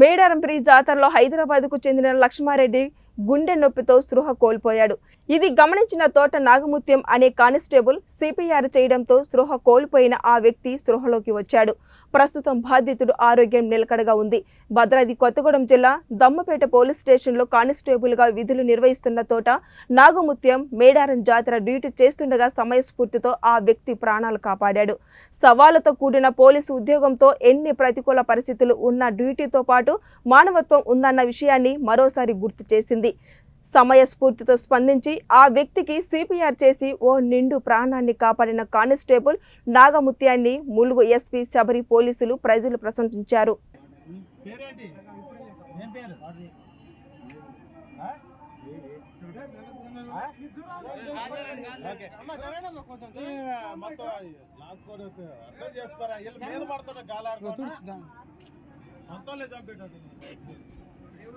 మేడారంపల్లి జాతరలో హైదరాబాద్కు చెందిన లక్ష్మారెడ్డి గుండె నొప్పితో స్పృహ కోల్పోయాడు. ఇది గమనించిన తోట నాగముత్యం అనే కానిస్టేబుల్ సిపిఆర్ చేయడంతో స్పృహ కోల్పోయిన ఆ వ్యక్తి స్పృహలోకి వచ్చాడు. ప్రస్తుతం బాధితుడు ఆరోగ్యం నిలకడగా ఉంది. భద్రాద్రి కొత్తగూడెం జిల్లా దమ్మపేట పోలీస్ స్టేషన్లో కానిస్టేబుల్గా విధులు నిర్వహిస్తున్న తోట నాగముత్యం మేడారం జాతర డ్యూటీ చేస్తుండగా సమయస్ఫూర్తితో ఆ వ్యక్తి ప్రాణాలు కాపాడాడు. సవాళ్లతో కూడిన పోలీసు ఉద్యోగంతో ఎన్ని ప్రతికూల పరిస్థితులు ఉన్న డ్యూటీతో పాటు మానవత్వం ఉందన్న విషయాన్ని మరోసారి గుర్తు చేసింది. సమయస్ఫూర్తితో స్పందించి ఆ వ్యక్తికి సిపిఆర్ చేసి ఓ నిండు ప్రాణాన్ని కాపాడిన కానిస్టేబుల్ నాగముత్యాన్ని ములుగు ఎస్పీ శబరి పోలీసులు ప్రజలు ప్రశంసించారు. అంతా